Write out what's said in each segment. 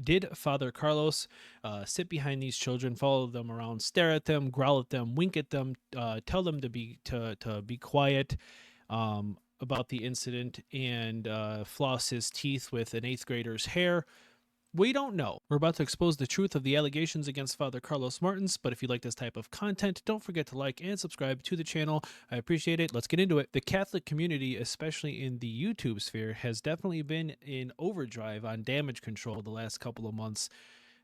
Did Father Carlos sit behind these children, follow them around, stare at them, growl at them, wink at them, tell them to be quiet about the incident, and floss his teeth with an eighth grader's hair? We don't know. We're about to expose the truth of the allegations against Father Carlos Martins, but if you like this type of content, don't forget to like and subscribe to the channel. I appreciate it. Let's get into it. The Catholic community, especially in the YouTube sphere, has definitely been in overdrive on damage control the last couple of months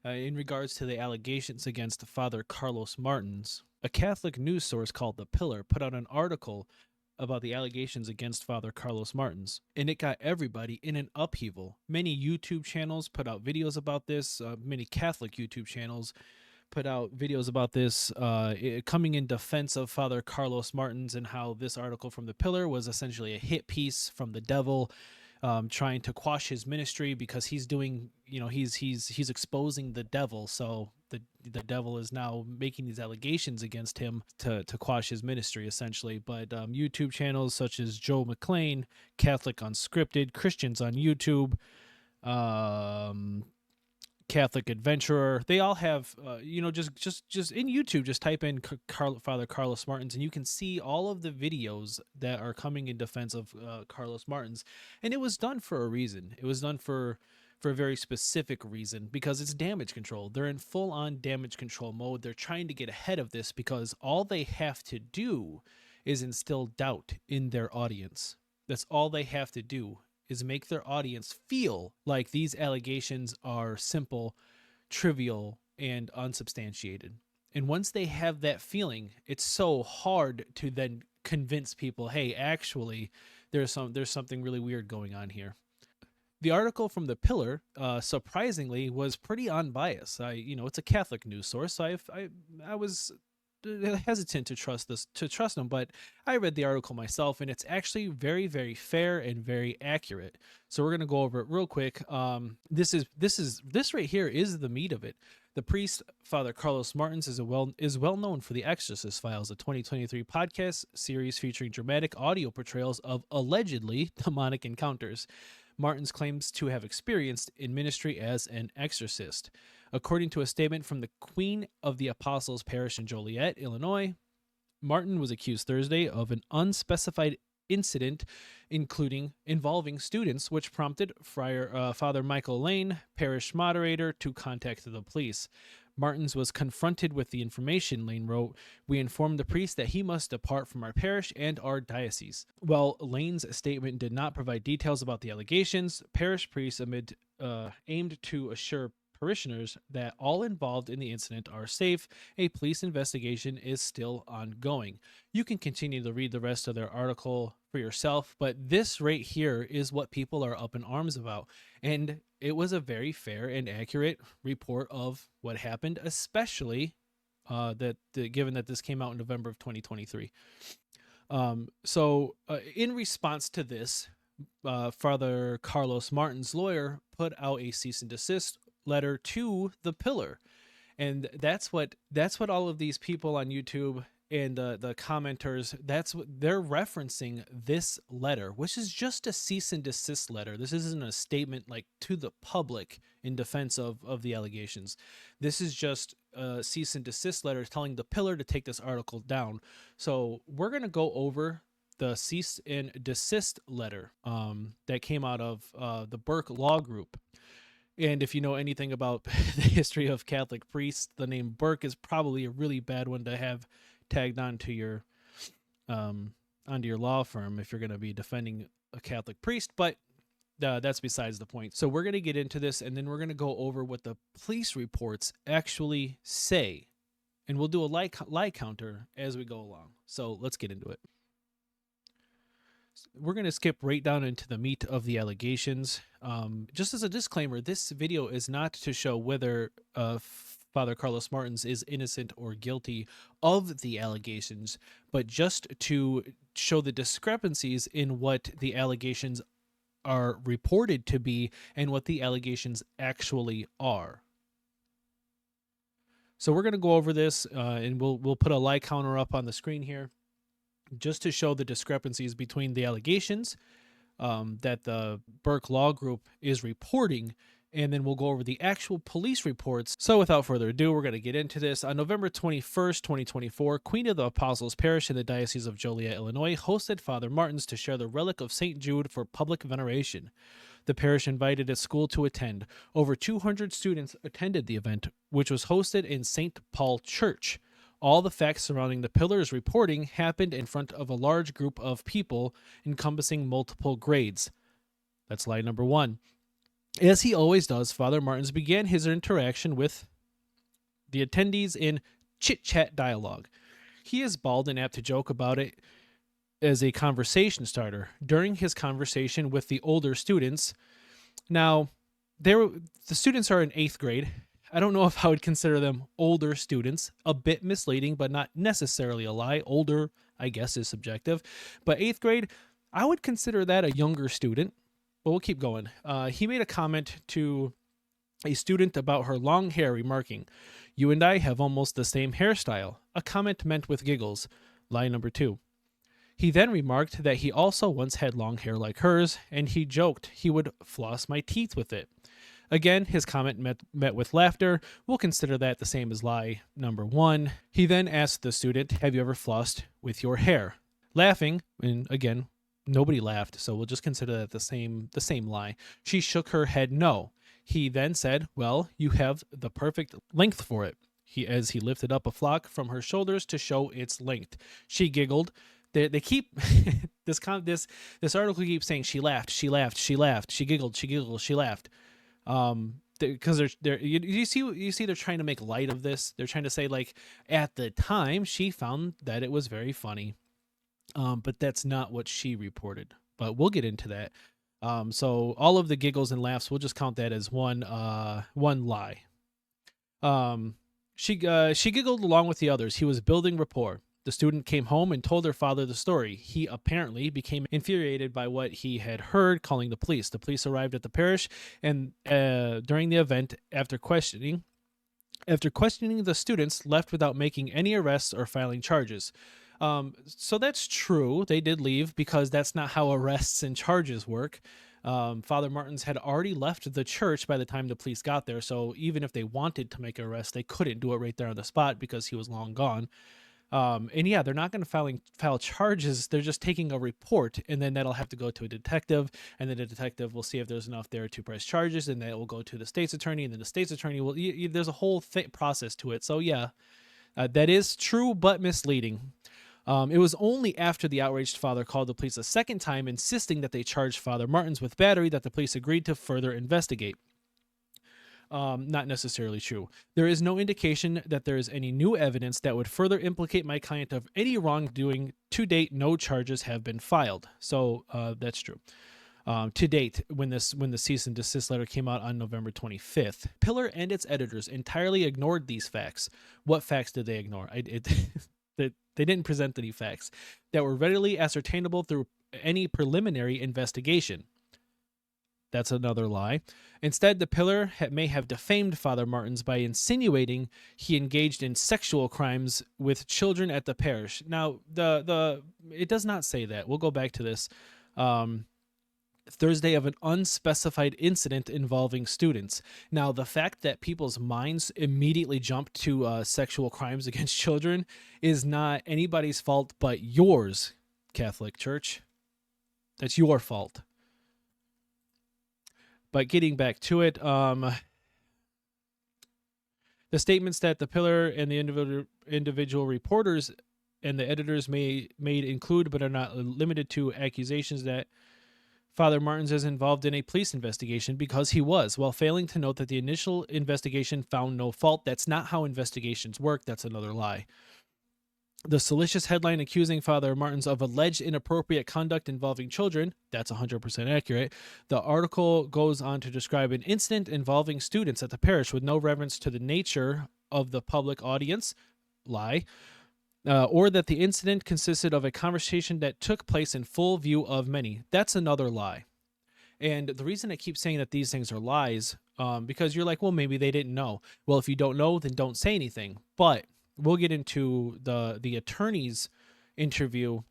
in regards to the allegations against Father Carlos Martins. A Catholic news source called The Pillar put out an article about the allegations against Father Carlos Martins, and it got everybody in an upheaval. Many YouTube channels put out videos about this. Many Catholic YouTube channels put out videos about this, coming in defense of Father Carlos Martins, and how this article from The Pillar was essentially a hit piece from the devil, trying to quash his ministry because he's doing, he's exposing the devil. So the devil is now making these allegations against him to quash his ministry, essentially. But YouTube channels such as Joe McClain, Catholic Unscripted, Christians on YouTube, Catholic Adventurer, they all have, just in YouTube, just type in Father Carlos Martins, and you can see all of the videos that are coming in defense of Carlos Martins. And it was done for a reason. It was done for a very specific reason, because it's damage control. They're in full-on damage control mode. They're trying to get ahead of this because all they have to do is instill doubt in their audience. That's all they have to do, is make their audience feel like these allegations are simple, trivial, and unsubstantiated. And once they have that feeling, it's so hard to then convince people, hey, actually, there's something really weird going on here. The article from The Pillar, surprisingly, was pretty unbiased. It's a Catholic news source, so I was hesitant to trust them, but I read the article myself, and it's actually very, very fair and very accurate. So we're gonna go over it real quick. This right here is the meat of it. The priest, Father Carlos Martins, is well known for the Exorcist Files, a 2023 podcast series featuring dramatic audio portrayals of allegedly demonic encounters Martins claims to have experienced in ministry as an exorcist. According to a statement from the Queen of the Apostles Parish in Joliet, Illinois, Martin was accused Thursday of an unspecified incident involving students, which prompted Father Michael Lane, parish moderator, to contact the police. Martins was confronted with the information. Lane wrote, "We informed the priest that he must depart from our parish and our diocese." While Lane's statement did not provide details about the allegations, parish priests aimed to assure parishioners that all involved in the incident are safe. A police investigation is still ongoing. You can continue to read the rest of their article for yourself, but this right here is what people are up in arms about. And it was a very fair and accurate report of what happened, especially given that this came out in November of 2023. In response to this, Father Carlos Martin's lawyer put out a cease and desist letter to The Pillar, and that's what all of these people on YouTube and the commenters, that's what they're referencing, this letter, which is just a cease and desist letter. This isn't a statement like to the public in defense of the allegations. This is just a cease and desist letter telling The Pillar to take this article down. So we're going to go over the cease and desist letter that came out of the Burke Law Group. And if you know anything about the history of Catholic priests, the name Burke is probably a really bad one to have tagged onto your law firm if you're going to be defending a Catholic priest. But that's besides the point. So we're going to get into this, and then we're going to go over what the police reports actually say, and we'll do a lie counter as we go along. So let's get into it. We're going to skip right down into the meat of the allegations. Just as a disclaimer, this video is not to show whether Father Carlos Martins is innocent or guilty of the allegations, but just to show the discrepancies in what the allegations are reported to be and what the allegations actually are. So we're going to go over this, and we'll put a lie counter up on the screen here, just to show the discrepancies between the allegations that the Burke Law Group is reporting and then we'll go over the actual police reports. So without further ado, we're going to get into this. On November 21st, 2024, Queen of the Apostles Parish in the Diocese of Joliet, Illinois, hosted Father Martins to share the relic of St. Jude for public veneration. The parish invited its school to attend. Over 200 students attended the event, which was hosted in St. Paul Church. All the facts surrounding the pillar's reporting happened in front of a large group of people encompassing multiple grades. That's lie number one. As he always does, Father Martins began his interaction with the attendees in chit-chat dialogue. He is bald and apt to joke about it as a conversation starter. During his conversation with the older students, now, the students are in 8th grade. I don't know if I would consider them older students. A bit misleading, but not necessarily a lie. Older, I guess, is subjective. But 8th grade, I would consider that a younger student. But we'll keep going. He made a comment to a student about her long hair, remarking, "You and I have almost the same hairstyle." A comment meant with giggles. Lie number 2. He then remarked that he also once had long hair like hers, and he joked he would floss my teeth with it. Again, his comment met with laughter. We'll consider that the same as lie number 1. He then asked the student, "Have you ever flossed with your hair?" Laughing, and again, nobody laughed, so we'll just consider that the same lie. She shook her head no. He then said, "Well, you have the perfect length for it." As he lifted up a flock from her shoulders to show its length. She giggled. They keep this article keeps saying she laughed, she giggled, she laughed. Because you see they're trying to make light of this. They're trying to say, like, at the time she found that it was very funny, but that's not what she reported. But we'll get into that. So all of the giggles and laughs, we'll just count that as one lie. She giggled along with the others. He was building rapport. The student came home and told her father the story. He apparently became infuriated by what he had heard, calling the police. The police arrived at the parish, and during the event, after questioning the students, left without making any arrests or filing charges. So that's true. They did leave because that's not how arrests and charges work. Father Martins had already left the church by the time the police got there, so even if they wanted to make an arrest, they couldn't do it right there on the spot because he was long gone. And yeah, they're not going to file charges. They're just taking a report, and then that'll have to go to a detective, and then the detective will see if there's enough there to press charges, and that will go to the state's attorney, and then the state's attorney will. There's a whole process to it. So yeah, that is true, but misleading. It was only after the outraged father called the police a second time, insisting that they charge Father Martins with battery, that the police agreed to further investigate. Not necessarily true. There is no indication that there is any new evidence that would further implicate my client of any wrongdoing. To date, no charges have been filed. So that's true. To date, when the cease and desist letter came out on November 25th, Pillar and its editors entirely ignored these facts. What facts did they ignore? They didn't present any facts that were readily ascertainable through any preliminary investigation. That's another lie. Instead, the Pillar may have defamed Father Martins by insinuating he engaged in sexual crimes with children at the parish. Now, it does not say that. We'll go back to this. Thursday of an unspecified incident involving students. Now, the fact that people's minds immediately jump to sexual crimes against children is not anybody's fault but yours, Catholic Church. That's your fault. But getting back to it, the statements that the Pillar and the individual reporters and the editors made include, but are not limited to, accusations that Father Martins is involved in a police investigation, because he was, while failing to note that the initial investigation found no fault. That's not how investigations work. That's another lie. The salacious headline accusing Father Martins of alleged inappropriate conduct involving children, that's 100% accurate. The article goes on to describe an incident involving students at the parish with no reference to the nature of the public audience, lie, or that the incident consisted of a conversation that took place in full view of many. That's another lie. And the reason I keep saying that these things are lies, because you're like, well, maybe they didn't know. Well, if you don't know, then don't say anything. But we'll get into the attorney's interview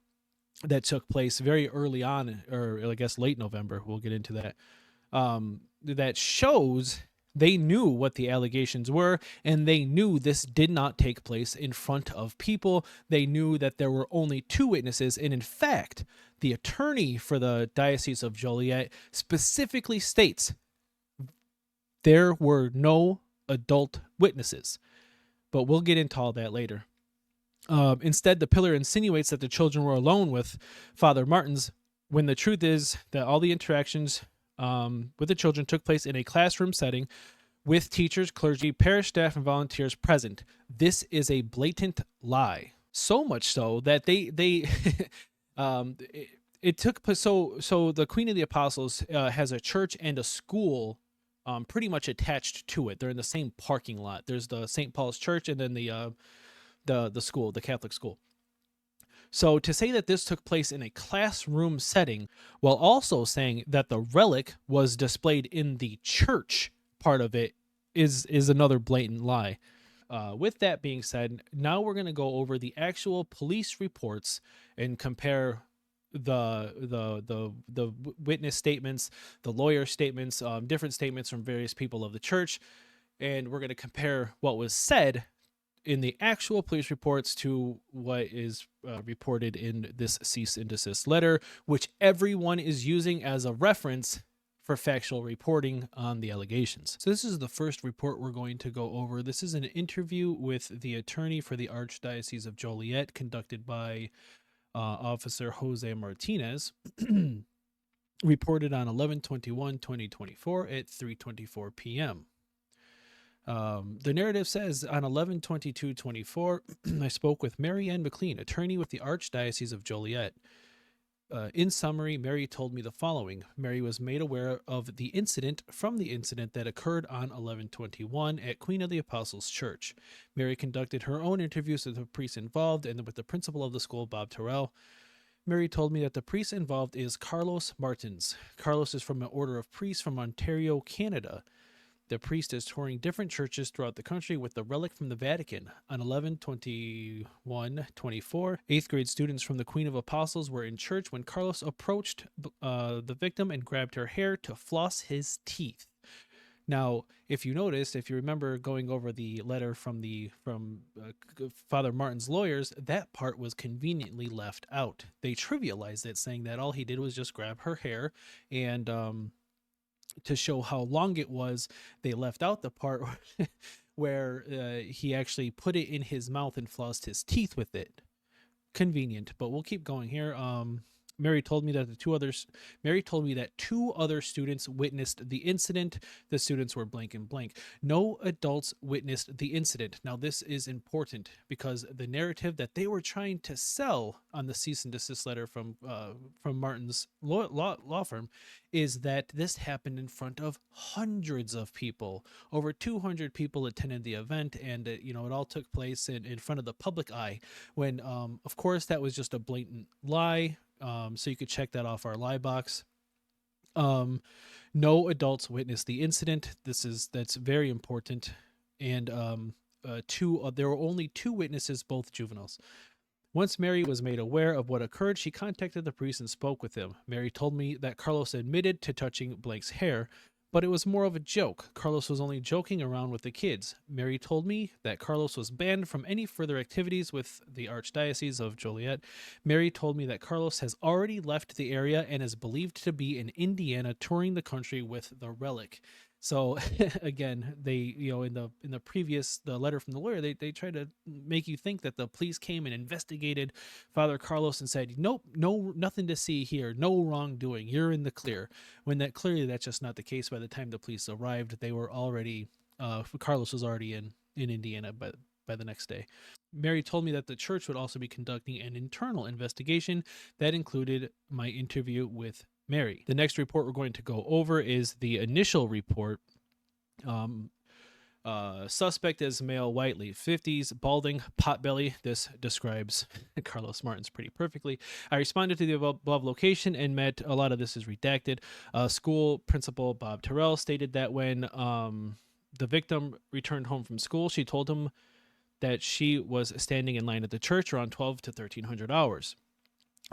that took place very early on, or I guess late November. We'll get into that. that shows they knew what the allegations were, and they knew this did not take place in front of people. They knew that there were only two witnesses, and in fact, the attorney for the Diocese of Joliet specifically states there were no adult witnesses. But we'll get into all that later. Instead, the pillar insinuates that the children were alone with Father Martins, when the truth is that all the interactions with the children took place in a classroom setting with teachers, clergy, parish staff, and volunteers present. This is a blatant lie. So much so that they it took place. So the Queen of the Apostles has a church and a school pretty much attached to it. They're in the same parking lot. There's the St. Paul's Church and then the school, the Catholic school. So to say that this took place in a classroom setting, while also saying that the relic was displayed in the church part of it, is another blatant lie. With that being said, now we're going to go over the actual police reports and compare the witness statements, the lawyer statements, different statements from various people of the church, and we're going to compare what was said in the actual police reports to what is reported in this cease and desist letter, which everyone is using as a reference for factual reporting on the allegations. So this is the first report we're going to go over. This is an interview with the attorney for the Archdiocese of Joliet conducted by Officer Jose Martinez, reported on 11/21/2024 at 3:24 p.m. The narrative says, on 11/22/24, I spoke with Mary Ann McLean, attorney with the Archdiocese of Joliet. In summary, Mary told me the following. Mary was made aware of the incident that occurred on 11/21 at Queen of the Apostles Church. Mary conducted her own interviews with the priests involved and with the principal of the school, Bob Terrell. Mary told me that the priest involved is Carlos Martins. Carlos is from an order of priests from Ontario, Canada. The priest is touring different churches throughout the country with the relic from the Vatican. On 11/21/24, 8th grade students from the Queen of Apostles were in church when Carlos approached the victim and grabbed her hair to floss his teeth. Now, if you noticed, if you remember going over the letter from Father Martin's lawyers, that part was conveniently left out. They trivialized it, saying that all he did was just grab her hair, and to show how long it was, they left out the part where he actually put it in his mouth and flossed his teeth with it. Convenient, but we'll keep going here. Mary told me that two other students witnessed the incident. The students were blank and blank. No adults witnessed the incident. Now, this is important because the narrative that they were trying to sell on the cease and desist letter from Martin's law firm is that this happened in front of hundreds of people. Over 200 people attended the event, and it all took place in front of the public eye. When, of course, that was just a blatant lie. So you could check that off our lie box. No adults witnessed the incident. That's very important. And there were only two witnesses, both juveniles. Once Mary was made aware of what occurred, she contacted the priest and spoke with him. Mary told me that Carlos admitted to touching Blake's hair, but it was more of a joke. Carlos was only joking around with the kids. Mary told me that Carlos was banned from any further activities with the Archdiocese of Joliet. Mary told me that Carlos has already left the area and is believed to be in Indiana touring the country with the relic. So again, they, in the previous, the letter from the lawyer, they try to make you think that the police came and investigated Father Carlos and said, nope, no, nothing to see here, no wrongdoing, you're in the clear. When that's just not the case. By the time the police arrived, they were already, Carlos was already in Indiana by the next day. Mary told me that the church would also be conducting an internal investigation that included my interview with Mary. The next report we're going to go over is the initial report. Suspect is male, whitely, 50s, balding, potbelly. This describes Carlos Martins pretty perfectly. I responded to the above location and met, a lot of this is redacted. School principal Bob Terrell stated that when the victim returned home from school, she told him that she was standing in line at the church around 12 to 1300 hours.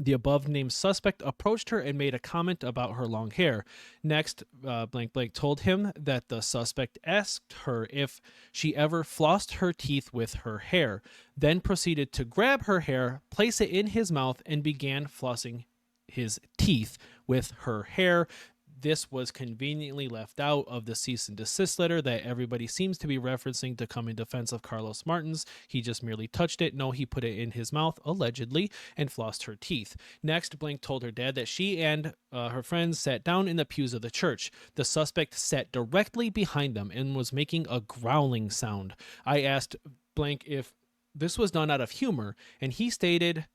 The above-named suspect approached her and made a comment about her long hair. Next, blank blank told him that the suspect asked her if she ever flossed her teeth with her hair, then proceeded to grab her hair, place it in his mouth, and began flossing his teeth with her hair. This was conveniently left out of the cease and desist letter that everybody seems to be referencing to come in defense of Carlos Martins. He just merely touched it. No, he put it in his mouth, allegedly, and flossed her teeth. Next, Blank told her dad that she and her friends sat down in the pews of the church. The suspect sat directly behind them and was making a growling sound. I asked Blank if this was done out of humor, and he stated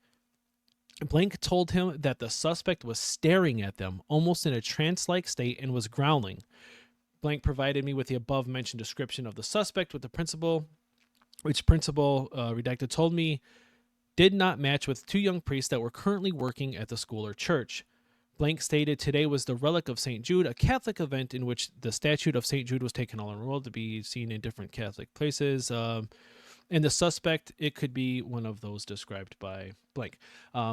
Blank told him that the suspect was staring at them, almost in a trance-like state, and was growling. Blank provided me with the above-mentioned description of the suspect with the principal, which principal, redacted, told me did not match with two young priests that were currently working at the school or church. Blank stated today was the relic of St. Jude, a Catholic event in which the statue of St. Jude was taken all over the world to be seen in different Catholic places. And the suspect, it could be one of those described by blank.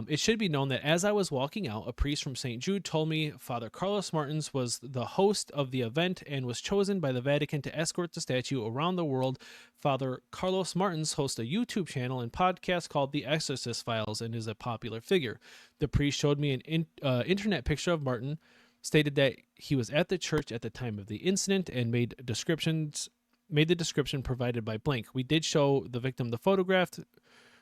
It should be known that as I was walking out, a priest from St. Jude told me Father Carlos Martins was the host of the event and was chosen by the Vatican to escort the statue around the world. Father Carlos Martins hosts a YouTube channel and podcast called The Exorcist Files and is a popular figure. The priest showed me an internet picture of Martin, stated that he was at the church at the time of the incident, and made the description provided by blank. We did show the victim the photograph,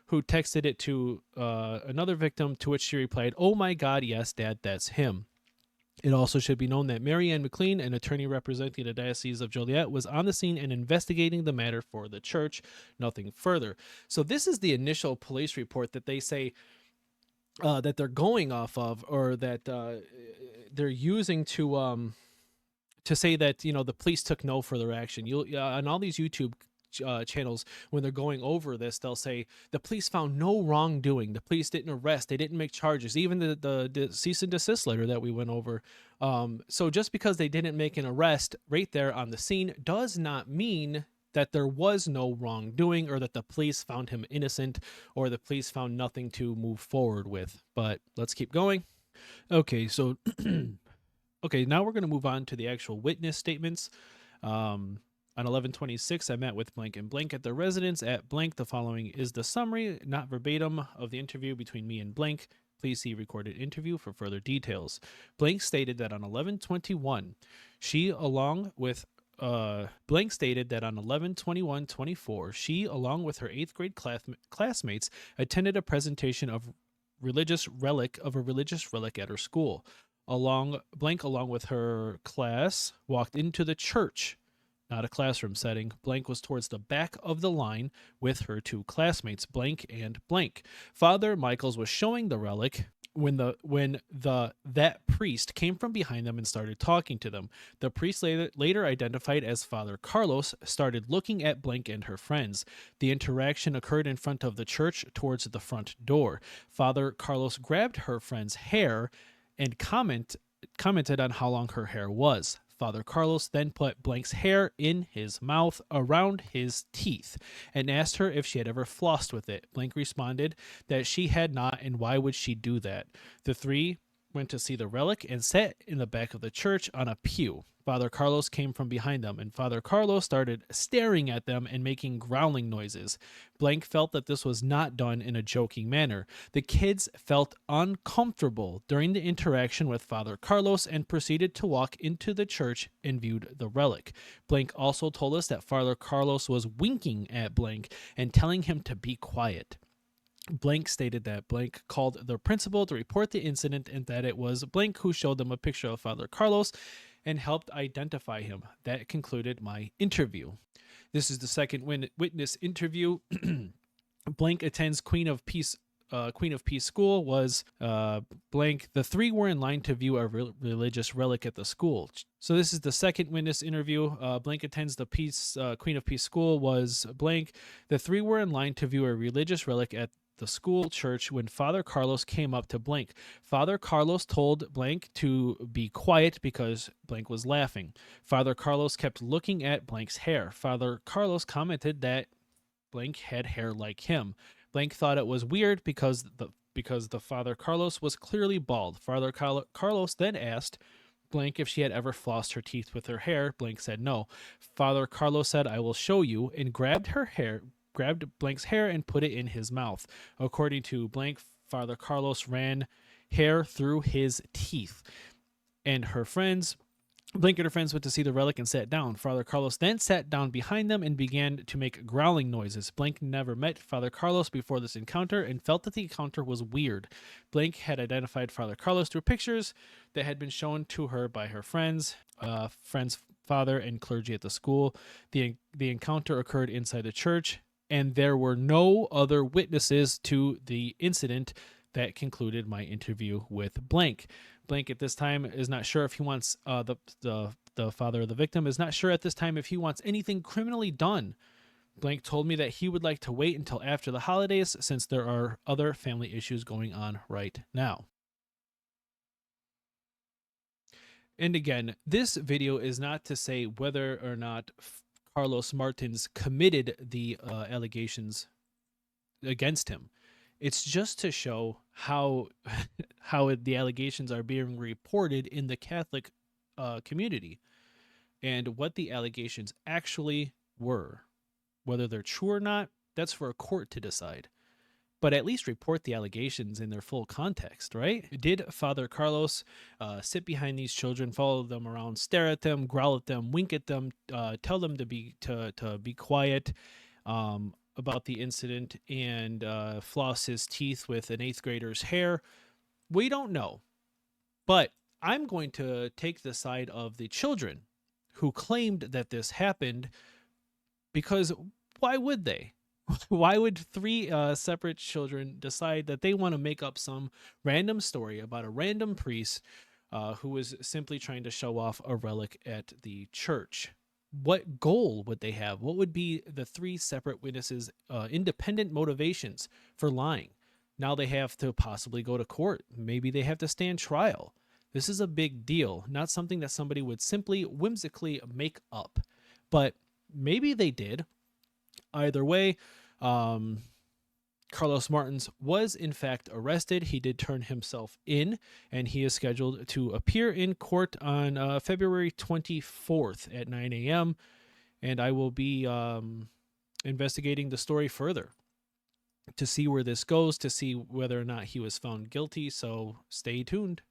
who texted it to another victim, to which she replied, "Oh my God, yes, Dad, that's him." It also should be known that Mary Ann McLean, an attorney representing the Diocese of Joliet, was on the scene and investigating the matter for the church. Nothing further. So this is the initial police report that they say that they're going off of, or that they're using to say that, you know, the police took no further action. You'll on all these YouTube channels, when they're going over this, they'll say the police found no wrongdoing. The police didn't arrest. They didn't make charges. Even the cease and desist letter that we went over. So just because they didn't make an arrest right there on the scene does not mean that there was no wrongdoing, or that the police found him innocent, or the police found nothing to move forward with. But let's keep going. Okay, so okay, now we're going to move on to the actual witness statements. On 11/26, I met with blank and blank at their residence at blank. The following is the summary, not verbatim, of the interview between me and blank. Please see recorded interview for further details. Blank stated that on 11/21, she, along with blank stated that on 11/21/24, she, along with her 8th grade classmates, attended a presentation of a religious relic at her school. Along with her class, walked into the church, not a classroom setting. Blank was towards the back of the line with her 2 classmates, blank and blank. Father Michaels was showing the relic when that priest came from behind them and started talking to them. The priest, later identified as Father Carlos, started looking at blank and her friends. The interaction occurred in front of the church towards the front door. Father Carlos grabbed her friend's hair and commented on how long her hair was. Father Carlos then put blank's hair in his mouth around his teeth and asked her if she had ever flossed with it. Blank responded that she had not, and why would she do that? The 3 went to see the relic and sat in the back of the church on a pew. Father Carlos came from behind them, and Father Carlos started staring at them and making growling noises. Blank felt that this was not done in a joking manner. The kids felt uncomfortable during the interaction with Father Carlos and proceeded to walk into the church and viewed the relic. Blank also told us that Father Carlos was winking at Blank and telling him to be quiet. Blank stated that Blank called the principal to report the incident and that it was Blank who showed them a picture of Father Carlos and helped identify him. That concluded my interview. This is the second witness interview. Blank attends Queen of Peace School. Was blank. The 3 were in line to view a religious relic at the school. So this is the second witness interview. Blank attends the Queen of Peace School. Was blank. The 3 were in line to view a religious relic at the school church when Father Carlos came up to blank. Father Carlos told blank to be quiet because blank was laughing. Father Carlos kept looking at blank's hair. Father Carlos commented that blank had hair like him. Blank thought it was weird because because the Father Carlos was clearly bald. Father Carlos then asked blank if she had ever flossed her teeth with her hair. Blank said no. Father Carlos said, "I will show you," and grabbed blank's hair and put it in his mouth. According to blank, Father Carlos ran hair through his teeth. And her friends, Blank and her friends went to see the relic and sat down. Father Carlos then sat down behind them and began to make growling noises. Blank never met Father Carlos before this encounter and felt that the encounter was weird. Blank had identified Father Carlos through pictures that had been shown to her by her friends, father, and clergy at the school. The encounter occurred inside the church, and there were no other witnesses to the incident. That concluded my interview with Blank. Blank at this time is not sure if he wants the father of the victim is not sure at this time if he wants anything criminally done. Blank told me that he would like to wait until after the holidays since there are other family issues going on right now. And again, this video is not to say whether or not Carlos Martins committed the allegations against him. It's just to show how the allegations are being reported in the Catholic community and what the allegations actually were. Whether they're true or not, that's for a court to decide. But at least report the allegations in their full context, right? Did Father Carlos sit behind these children, follow them around, stare at them, growl at them, wink at them, tell them to be quiet, about the incident, and floss his teeth with an 8th grader's hair? We don't know. But I'm going to take the side of the children who claimed that this happened, because why would they? Why would 3 separate children decide that they want to make up some random story about a random priest who was simply trying to show off a relic at the church? What goal would they have? What would be the 3 separate witnesses' independent motivations for lying? Now they have to possibly go to court. Maybe they have to stand trial. This is a big deal, not something that somebody would simply whimsically make up. But maybe they did. Either way, Carlos Martins was in fact arrested. He did turn himself in, and he is scheduled to appear in court on February 24th at 9 a.m. And I will be investigating the story further to see where this goes, to see whether or not he was found guilty. So stay tuned.